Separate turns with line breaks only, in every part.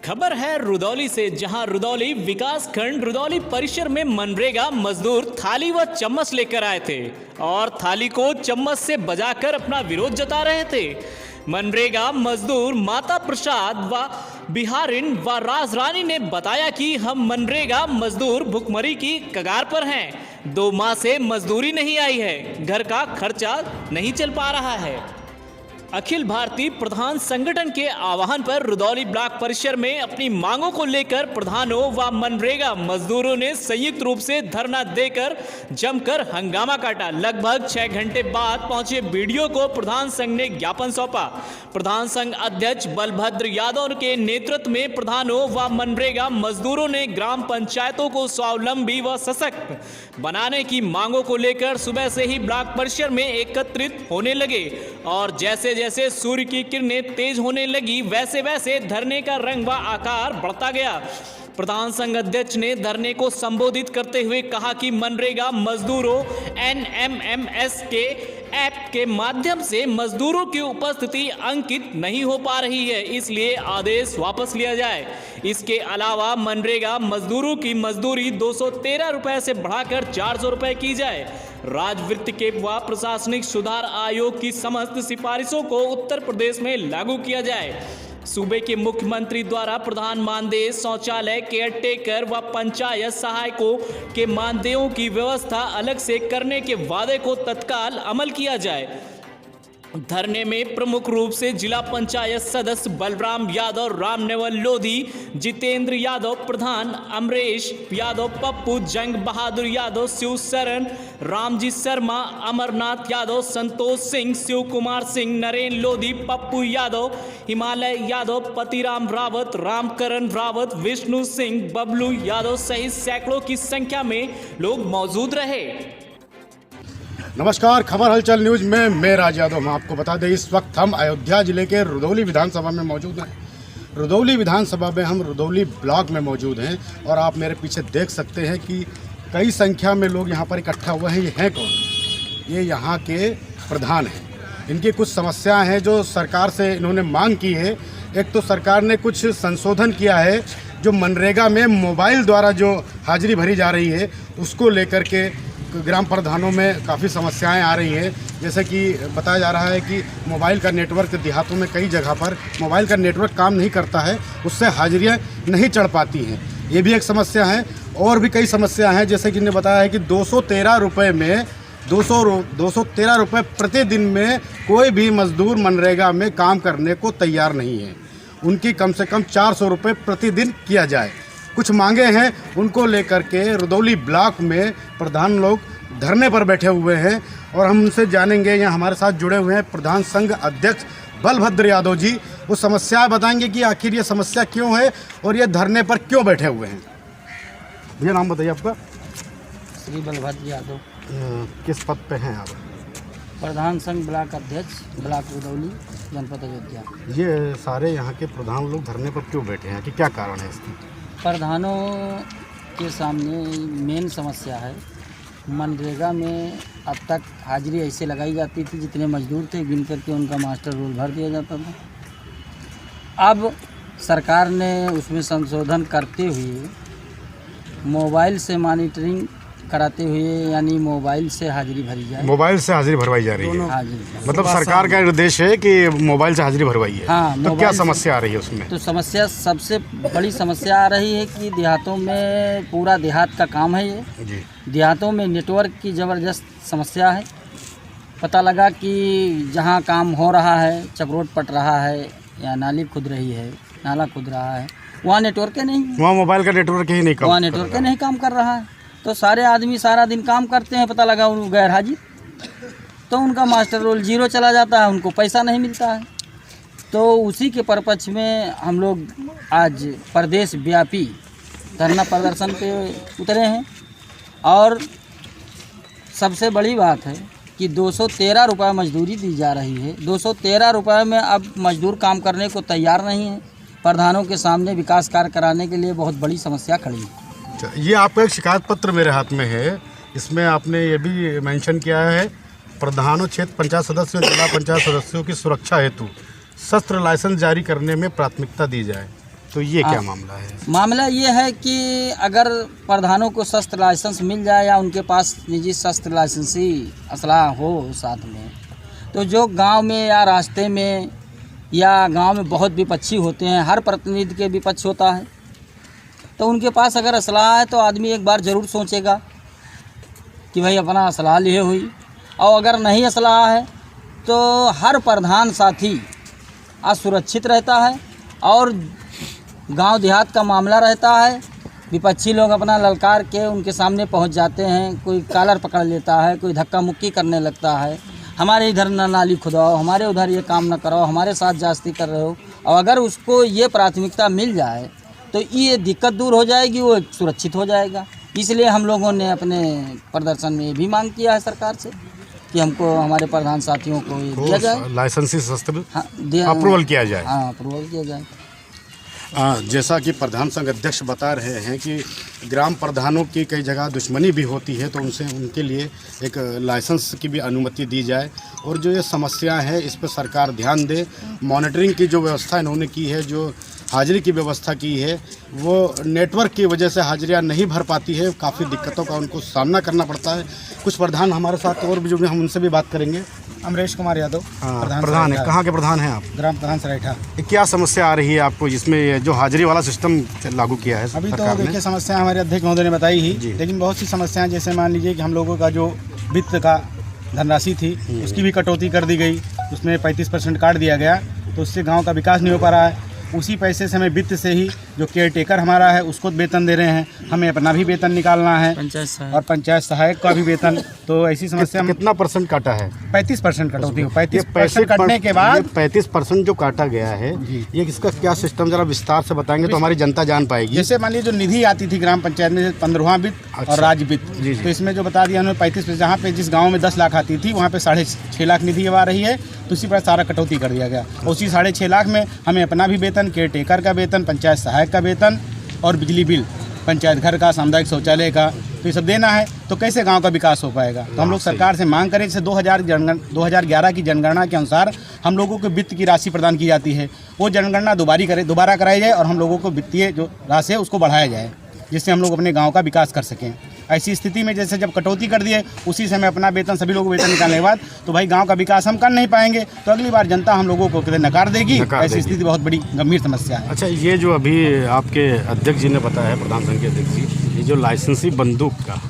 खबर है रुदौली से, जहां रुदौली विकास खंड रुदौली परिसर में मनरेगा मजदूर थाली व चम्मच लेकर आए थे और थाली को चम्मच से बजाकर अपना विरोध जता रहे थे। मनरेगा मजदूर माता प्रसाद व बिहारिन व राजरानी ने बताया कि हम मनरेगा मजदूर भुखमरी की कगार पर हैं। 2 माह से मजदूरी नहीं आई है, घर का खर्चा नहीं चल पा रहा है। अखिल भारतीय प्रधान संगठन के आह्वान पर रुदौली ब्लॉक परिसर में अपनी मांगों को लेकर प्रधानों व मनरेगा मजदूरों ने संयुक्त रूप से धरना देकर जमकर हंगामा काटा। लगभग 6 घंटे बाद पहुंचे बीडीओ को प्रधान संघ ने ज्ञापन सौंपा। प्रधान संघ अध्यक्ष बलभद्र यादव के नेतृत्व में प्रधानों व मनरेगा मजदूरों ने ग्राम पंचायतों को स्वावलंबी व सशक्त बनाने की मांगों को लेकर सुबह से ही ब्लॉक परिसर में एकत्रित होने लगे और जैसे जैसे सूर्य की किरणें तेज होने लगी वैसे वैसे धरने का रंग व आकार बढ़ता गया। प्रधान संघ अध्यक्ष ने धरने को संबोधित करते हुए कहा कि मनरेगा मजदूरों NMMS के ऐप के माध्यम से मजदूरों की उपस्थिति अंकित नहीं हो पा रही है, इसलिए आदेश वापस लिया जाए। इसके अलावा मनरेगा मजदूरों की मजदूरी 213 रुपए से बढ़ाकर 400 रुपए की जाए। राजवृत्ति के व प्रशासनिक सुधार आयोग की समस्त सिफारिशों को उत्तर प्रदेश में लागू किया जाए। सूबे के मुख्यमंत्री द्वारा प्रधान मानदेय, शौचालय, केयरटेकर व पंचायत सहायकों के मानदेयों की व्यवस्था अलग से करने के वादे को तत्काल अमल किया जाए। धरने में प्रमुख रूप से जिला पंचायत सदस्य बलराम यादव, रामनेवल लोधी, जितेंद्र यादव प्रधान, अमरेश यादव, पप्पू, जंग बहादुर यादव, शिव शरण, रामजी शर्मा, अमरनाथ यादव, संतोष सिंह, शिव कुमार सिंह, नरेंद्र लोधी, पप्पू यादव, हिमालय यादव, पतिराम रावत, रामकरण रावत, विष्णु सिंह, बबलू यादव सहित सैकड़ों की संख्या में लोग मौजूद रहे।
नमस्कार, खबर हलचल न्यूज में मैं राज यादव। हम आपको बता दें इस वक्त हम अयोध्या जिले के रुदौली विधानसभा में मौजूद हैं। रुदौली विधानसभा में हम रुदौली ब्लॉक में मौजूद हैं और आप मेरे पीछे देख सकते हैं कि कई संख्या में लोग यहाँ पर इकट्ठा हुए हैं। ये हैं कौन? ये यहाँ के प्रधान हैं। इनकी कुछ समस्याएं हैं जो सरकार से इन्होंने मांग की है। एक तो सरकार ने कुछ संशोधन किया है जो मनरेगा में मोबाइल द्वारा जो हाजिरी भरी जा रही है उसको लेकर के ग्राम प्रधानों में काफ़ी समस्याएं आ रही हैं। जैसे कि बताया जा रहा है कि मोबाइल का नेटवर्क देहातों में कई जगह पर मोबाइल का नेटवर्क काम नहीं करता है, उससे हाजिरियां नहीं चढ़ पाती हैं। ये भी एक समस्या है और भी कई समस्या हैं। जैसे कि इन्हें बताया है कि 213 रुपये में 213 रुपये प्रतिदिन में कोई भी मजदूर मनरेगा में काम करने को तैयार नहीं है। उनकी कम से कम 400 रुपये प्रतिदिन किया जाए। कुछ मांगे हैं, उनको लेकर के रुदौली ब्लॉक में प्रधान लोग धरने पर बैठे हुए हैं और हम उनसे जानेंगे। यहाँ हमारे साथ जुड़े हुए हैं प्रधान संघ अध्यक्ष बलभद्र यादव जी। वो समस्याएं बताएंगे कि आखिर ये समस्या क्यों है और ये धरने पर क्यों बैठे हुए हैं। भैया नाम बताइए आपका।
श्री बलभद्र यादव।
किस पद पे हैं आप?
प्रधान संघ ब्लॉक अध्यक्ष, ब्लॉक रुदौली, जनपद अयोध्या।
ये सारे यहाँ के प्रधान लोग धरने पर क्यों बैठे हैं कि क्या कारण है इसकी?
प्रधानों के सामने मेन समस्या है, मनरेगा में अब तक हाजिरी ऐसे लगाई जाती थी जितने मजदूर थे गिन करके उनका मास्टर रोल भर दिया जाता था। अब सरकार ने उसमें संशोधन करते हुए मोबाइल से मॉनिटरिंग कराते हुए, यानी मोबाइल से हाजिरी भरी जाए।
मोबाइल से हाजिरी भरवाई जा रही है। मतलब सरकार का निर्देश है कि मोबाइल से हाजिरी भरवाई है।
हाँ,
तो क्या समस्या आ रही है उसमें?
तो समस्या, सबसे बड़ी समस्या आ रही है कि देहातों में, पूरा देहात का काम है ये
जी,
देहातों में नेटवर्क की ज़बरदस्त समस्या है। पता लगा कि जहाँ काम हो रहा है, चकरोट पट रहा है या नाली खुद रही है, नाला खुद रहा है, वहाँ नेटवर्क नहीं,
वहाँ मोबाइल का नेटवर्क ही नहीं काम,
वहाँ नेटवर्क नहीं काम कर रहा है। तो सारे आदमी सारा दिन काम करते हैं, पता लगा उनको गैर हाजिर, तो उनका मास्टर रोल 0 चला जाता है, उनको पैसा नहीं मिलता है। तो उसी के परपक्ष में हम लोग आज प्रदेश व्यापी धरना प्रदर्शन पे उतरे हैं और सबसे बड़ी बात है कि 213 रुपये मजदूरी दी जा रही है। 213 रुपये में अब मजदूर काम करने को तैयार नहीं है। प्रधानों के सामने विकास कार्य कराने के लिए बहुत बड़ी समस्या खड़ी है।
ये आपका एक शिकायत पत्र मेरे हाथ में है। इसमें आपने ये भी मेंशन किया है, प्रधानों, क्षेत्र पंचायत सदस्यों, जिला पंचायत सदस्यों की सुरक्षा हेतु शस्त्र लाइसेंस जारी करने में प्राथमिकता दी जाए। तो ये क्या मामला है?
मामला ये है कि अगर प्रधानों को शस्त्र लाइसेंस मिल जाए या उनके पास निजी शस्त्र लाइसेंसी असलाह हो साथ में, तो जो गांव में या रास्ते में या गांव में बहुत विपक्षी होते हैं, हर प्रतिनिधि के विपक्ष होता है, तो उनके पास अगर असलाह है तो आदमी एक बार ज़रूर सोचेगा कि भाई अपना असलाह लिए हुई। और अगर नहीं असलाह है तो हर प्रधान साथी असुरक्षित रहता है और गांव देहात का मामला रहता है, विपक्षी लोग अपना ललकार के उनके सामने पहुंच जाते हैं, कोई कॉलर पकड़ लेता है, कोई धक्का मुक्की करने लगता है, हमारे इधर न नाली खुदाओ, हमारे उधर ये काम न कराओ, हमारे साथ जास्ती कर रहे हो। और अगर उसको ये प्राथमिकता मिल जाए तो ये दिक्कत दूर हो जाएगी, वो सुरक्षित हो जाएगा। इसलिए हम लोगों ने अपने प्रदर्शन में ये भी मांग किया है सरकार से कि हमको हमारे प्रधान साथियों को ये दिया जाए,
लाइसेंसी शस्त्र
हाँ
अप्रूवल किया जाए।
हाँ अप्रूवल किया जाए।
जैसा कि प्रधान संघ अध्यक्ष बता रहे हैं कि ग्राम प्रधानों की कई जगह दुश्मनी भी होती है, तो उनसे उनके लिए एक लाइसेंस की भी अनुमति दी जाए और जो ये समस्या है इस पर सरकार ध्यान दे। मॉनिटरिंग की जो व्यवस्था इन्होंने की है, जो हाजिरी की व्यवस्था की है, वो नेटवर्क की वजह से हाजिरियाँ नहीं भर पाती है, काफ़ी दिक्कतों का उनको सामना करना पड़ता है। कुछ प्रधान हमारे साथ और भी जो भी हम उनसे भी बात करेंगे।
अमरेश कुमार यादव
प्रधान है, कहाँ के प्रधान हैं आप?
ग्राम प्रधान सराइठा।
क्या समस्या आ रही है आपको जिसमें जो हाजिरी वाला सिस्टम लागू किया है
अभी तो
सरकार ने?
देखिए समस्या हमारे अध्यक्ष महोदय ने बताई ही, लेकिन बहुत सी समस्याएं, जैसे मान लीजिए कि हम लोगों का जो वित्त का धनराशि थी उसकी भी कटौती कर दी गई, उसमें 35% काट दिया गया, तो उससे गाँव का विकास नहीं हो पा रहा है। उसी पैसे से हमें वित्त से ही जो केयर टेकर हमारा है उसको वेतन दे रहे हैं, हमें अपना भी वेतन निकालना है और पंचायत सहायक का भी वेतन। तो ऐसी समस्या
कितना परसेंट काटा है?
35% कटौती हो, 35% कटने के बाद
35% जो काटा गया है, ये इसका क्या सिस्टम जरा विस्तार से बताएंगे तो हमारी जनता जान पाएगी।
जैसे मान लीजिए जो निधि आती थी ग्राम पंचायत में 15वां वित्त और राज्य वित्त, तो इसमें जो बता दिया उन्होंने 35%, जहाँ पे जिस गाँव में 10 लाख आती थी वहाँ पे 6.5 लाख निधि आ रही है, तो उसी पर सारा कटौती कर दिया गया। उसी 6.5 लाख में हमें अपना भी वेतन, केयर टेकर का वेतन, पंचायत सहायक का वेतन और बिजली बिल, पंचायत घर का, सामुदायिक शौचालय का, तो ये सब देना है। तो कैसे गांव का विकास हो पाएगा? तो हम लोग सरकार से मांग करें, जैसे 2011 की जनगणना के अनुसार हम लोगों को वित्त की राशि प्रदान की जाती है, वो जनगणना दोबारा कराई जाए और हम लोगों को वित्तीय जो राशि है उसको बढ़ाया जाए, जिससे हम लोग अपने गाँव का विकास कर सकें। ऐसी स्थिति में जैसे जब कटौती कर दिए, उसी समय अपना वेतन, सभी लोगों को वेतन निकालने के बाद तो भाई गांव का विकास हम कर नहीं पाएंगे, तो अगली बार जनता हम लोगों को कितने नकार देगी। ऐसी स्थिति बहुत बड़ी गंभीर समस्या है।
अच्छा, ये जो अभी आपके अध्यक्ष जी ने बताया है, प्रधान संघ के अध्यक्ष जी, ये जो लाइसेंसी बंदूक का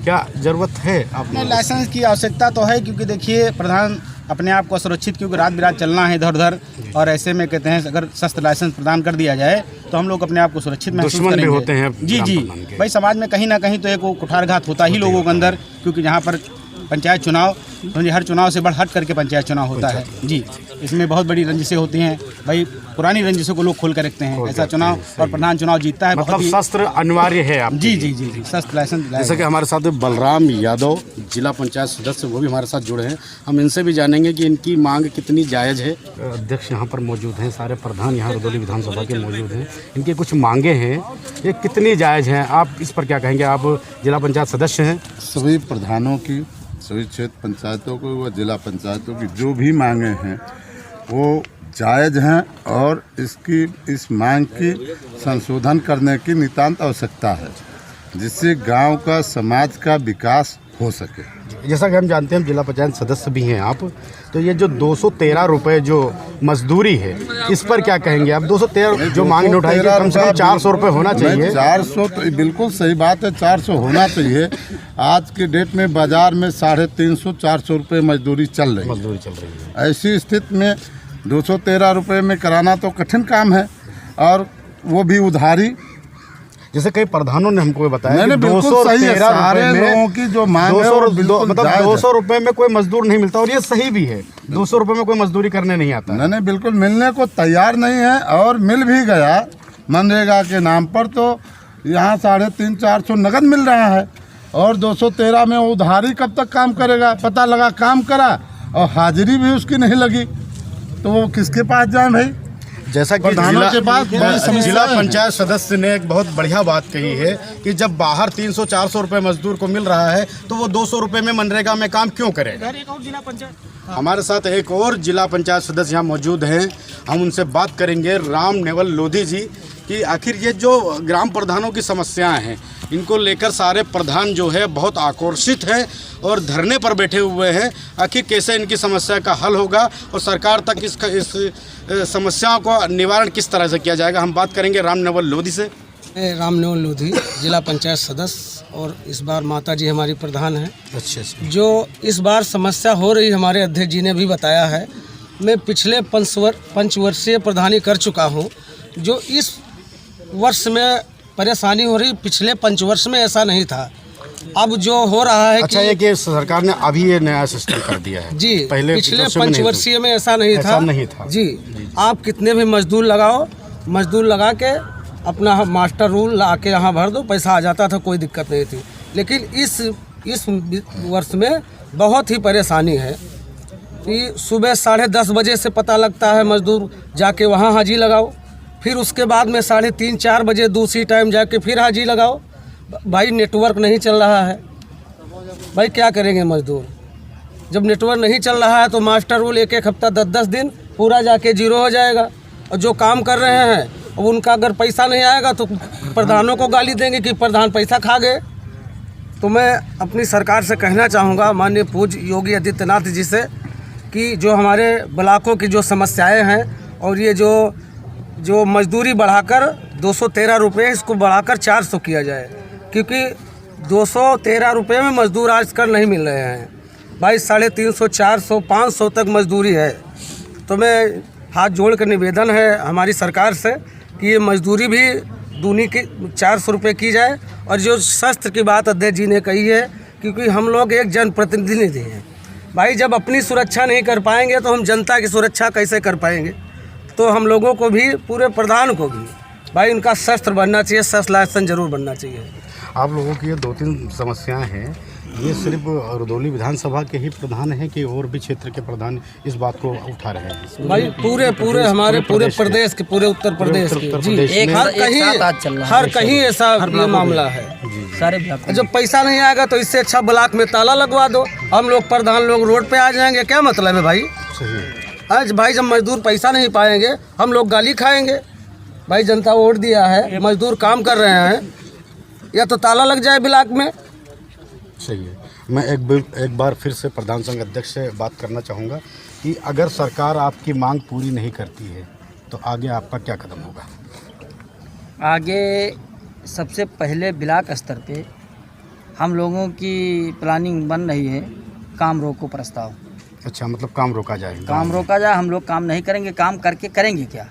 क्या जरूरत है? आपने
लाइसेंस की आवश्यकता तो है, क्योंकि देखिए प्रधान अपने आप को सुरक्षित, क्योंकि रात बिरात चलना है इधर उधर, और ऐसे में कहते हैं अगर शस्त्र लाइसेंस प्रदान कर दिया जाए तो हम लोग अपने आप को सुरक्षित महसूस करेंगे।
दुश्मन भी होते हैं
जी भाई, समाज में कहीं ना कहीं तो एक वो कुठारघात होता ही लोगों के अंदर, क्योंकि जहाँ पर पंचायत चुनाव, हर चुनाव से बढ़ हट करके पंचायत चुनाव होता है जी, इसमें बहुत बड़ी रंजिशें होती हैं भाई, पुरानी रंजिशों को लोग खोल कर रखते हैं। ऐसा चुनाव और प्रधान चुनाव जीतता है,
मतलब शस्त्र अनिवार्य है आप?
जी जी जी जी, शस्त्र लाइसेंस।
जैसे कि हमारे साथ बलराम यादव जिला पंचायत सदस्य, वो भी हमारे साथ जुड़े हैं, हम इनसे भी जानेंगे कि इनकी मांग कितनी जायज़ है। अध्यक्ष यहाँ पर मौजूद हैं, सारे प्रधान यहाँ रुदौली विधानसभा के मौजूद हैं, इनकी कुछ मांगे हैं, ये कितनी जायज़ हैं, आप इस पर क्या कहेंगे? आप जिला पंचायत सदस्य हैं।
सभी प्रधानों की, सभी क्षेत्र पंचायतों को व जिला पंचायतों की जो भी मांगे हैं वो जायज़ हैं और इस मांग की संशोधन करने की नितांत आवश्यकता है, जिससे गांव का, समाज का विकास हो सके।
जैसा कि हम जानते हैं, जिला पंचायत सदस्य भी हैं आप, तो ये जो 213 रुपये जो मजदूरी है, इस पर क्या कहेंगे आप? 213 जो मांग उठाई, कम से कम 400 रुपये होना चाहिए।
400 तो बिल्कुल सही बात है, 400 होना चाहिए। आज के डेट में बाजार में 350-400 रुपये मजदूरी चल रही है। ऐसी स्थिति में 213 रुपये में कराना तो कठिन काम है, और वो भी उधारी।
जैसे कई प्रधानों ने हमको बताया कि
213 सारे लोगों की जो मांग है,
मतलब 200 रुपये में कोई मजदूर नहीं मिलता, और ये सही भी है। 200 रुपये में कोई मजदूरी करने नहीं आता।
नहीं, बिल्कुल मिलने को तैयार नहीं है, और मिल भी गया मनरेगा के नाम पर, तो यहाँ 350-400 नगद मिल रहा है, और 213 में उधारी कब तक काम करेगा? पता लगा काम करा और हाजिरी भी उसकी नहीं लगी, तो वो किसके पास जाए भाई?
जैसा कि
प्रधानों के पास बड़ी समस्या
जिला
है।
पंचायत सदस्य ने एक बहुत बढ़िया बात कही है कि जब बाहर 300-400 रुपये मजदूर को मिल रहा है तो वो 200 रुपये में मनरेगा में काम क्यों करे। हमारे साथ एक और जिला पंचायत सदस्य यहाँ मौजूद हैं, हम उनसे बात करेंगे, राम नेवल लोधी जी, कि आखिर ये जो ग्राम प्रधानों की समस्याएं हैं इनको लेकर सारे प्रधान जो है बहुत आक्रोशित हैं और धरने पर बैठे हुए हैं। आखिर कैसे इनकी समस्या का हल होगा और सरकार तक इस समस्याओं को निवारण किस तरह से किया जाएगा, हम बात करेंगे राम नेवल लोधी से।
मैं राम नेवल लोधी, जिला पंचायत सदस्य, और इस बार माता जी हमारी प्रधान हैं।
अच्छा।
जो इस बार समस्या हो रही, हमारे अध्यक्ष जी ने भी बताया है। मैं पिछले 5 वर्षीय प्रधानी कर चुका हूं। जो इस वर्ष में परेशानी हो रही, पिछले 5 वर्ष में ऐसा नहीं था। अब जो हो रहा है
अच्छा, कि सरकार ने अभी ये नया सिस्टम कर दिया है
जी,
पहले
पिछले 5 वर्षीय में ऐसा नहीं था जी। आप कितने भी मजदूर लगाओ, मजदूर लगा के अपना मास्टर रूल ला के यहाँ भर दो, पैसा आ जाता था, कोई दिक्कत नहीं थी। लेकिन इस वर्ष में बहुत ही परेशानी है कि सुबह 10:30 बजे से पता लगता है, मजदूर जाके वहाँ हाजी लगाओ, फिर उसके बाद में 3:30-4 बजे दूसरी टाइम जाके फिर हाजी लगाओ। भाई नेटवर्क नहीं चल रहा है, भाई क्या करेंगे मजदूर। जब नेटवर्क नहीं चल रहा है तो मास्टर रूल 1-1 हफ्ता 10-10 दिन पूरा जाके जीरो हो जाएगा। और जो काम कर रहे हैं अब उनका अगर पैसा नहीं आएगा तो प्रधानों को गाली देंगे कि प्रधान पैसा खा गए। तो मैं अपनी सरकार से कहना चाहूँगा, माननीय पूज्य योगी आदित्यनाथ जी से, कि जो हमारे ब्लॉकों की जो समस्याएं हैं और ये जो मजदूरी बढ़ाकर 213 रुपये, इसको बढ़ाकर 400 किया जाए, क्योंकि 213 रुपये में मजदूर आजकल नहीं मिल रहे हैं भाई। 350, 400, 500 तक मजदूरी है। तो मैं हाथ जोड़ कर निवेदन है हमारी सरकार से कि ये मजदूरी भी दूनी की 400 रुपये की जाए। और जो शस्त्र की बात अध्यक्ष जी ने कही है, क्योंकि हम लोग एक जनप्रतिनिधि हैं भाई, जब अपनी सुरक्षा नहीं कर पाएंगे तो हम जनता की सुरक्षा कैसे कर पाएंगे। तो हम लोगों को भी, पूरे प्रधान को भी भाई उनका शस्त्र बनना चाहिए, शस्त्र लाइसेंस जरूर बनना चाहिए।
आप लोगों की ये 2-3 समस्याएं हैं, ये सिर्फ रुदौली विधानसभा के ही प्रधान हैं कि और भी क्षेत्र के प्रधान इस बात को उठा रहे हैं?
भाई पूरे हमारे पूरे प्रदेश के, पूरे उत्तर प्रदेश के जी, हर कहीं ऐसा ये मामला है। सारे जब पैसा नहीं आएगा तो इससे अच्छा ब्लॉक में ताला लगवा दो, हम लोग प्रधान लोग रोड पे आ जाएंगे, क्या मतलब है भाई। आज भाई जब मजदूर पैसा नहीं पाएंगे हम लोग गाली खाएंगे। भाई जनता वोट दिया है, मजदूर काम कर रहे हैं, या तो ताला लग जाए ब्लॉक में।
सही है। मैं एक बार फिर से प्रधान संघ अध्यक्ष से बात करना चाहूँगा कि अगर सरकार आपकी मांग पूरी नहीं करती है तो आगे आपका क्या कदम होगा?
आगे सबसे पहले ब्लॉक स्तर पे हम लोगों की प्लानिंग बन रही है, काम रोको प्रस्ताव।
अच्छा, मतलब काम रोका जाए?
काम रोका जाए, हम लोग काम नहीं करेंगे, काम करके करेंगे क्या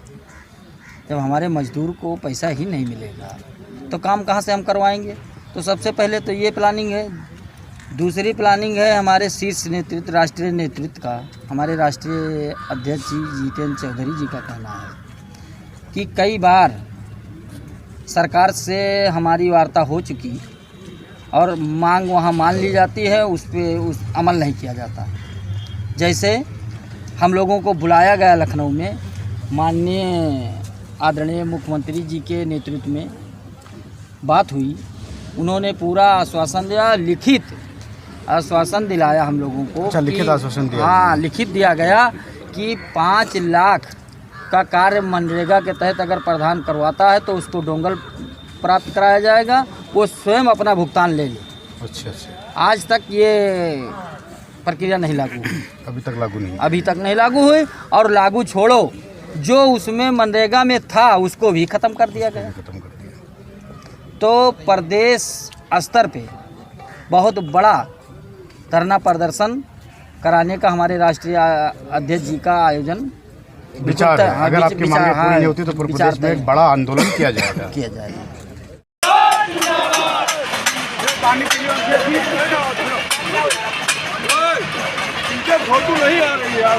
जब हमारे मजदूर को पैसा ही नहीं मिलेगा तो काम कहाँ से हम करवाएंगे। तो सबसे पहले तो ये प्लानिंग है। दूसरी प्लानिंग है हमारे शीर्ष नेतृत्व, राष्ट्रीय नेतृत्व का, हमारे राष्ट्रीय अध्यक्ष जी जितेंद्र चौधरी जी का कहना है कि कई बार सरकार से हमारी वार्ता हो चुकी और मांग वहाँ मान ली जाती है, उस अमल नहीं किया जाता। जैसे हम लोगों को बुलाया गया लखनऊ में, माननीय आदरणीय मुख्यमंत्री जी के नेतृत्व में बात हुई, उन्होंने पूरा आश्वासन दिया, लिखित आश्वासन दिलाया हम लोगों को।
अच्छा, लिखित आश्वासन दिया?
हाँ, लिखित दिया गया कि 5 लाख का कार्य मनरेगा के तहत अगर प्रधान करवाता है तो उसको डोंगल प्राप्त कराया जाएगा, वो स्वयं अपना भुगतान ले ले।
अच्छा।
आज तक ये प्रक्रिया नहीं लागू हुई,
अभी तक लागू नहीं?
अभी तक नहीं लागू हुई। और लागू छोड़ो, जो उसमें मनरेगा में था उसको भी ख़त्म कर दिया गया। तो प्रदेश स्तर पे बहुत बड़ा धरना प्रदर्शन कराने का हमारे राष्ट्रीय अध्यक्ष जी का आयोजन
विचार है। अगर आपकी मांगें पूरी नहीं होती तो पूरे प्रदेश में एक बड़ा आंदोलन किया जाएगा।
फोटो नहीं आ रही है।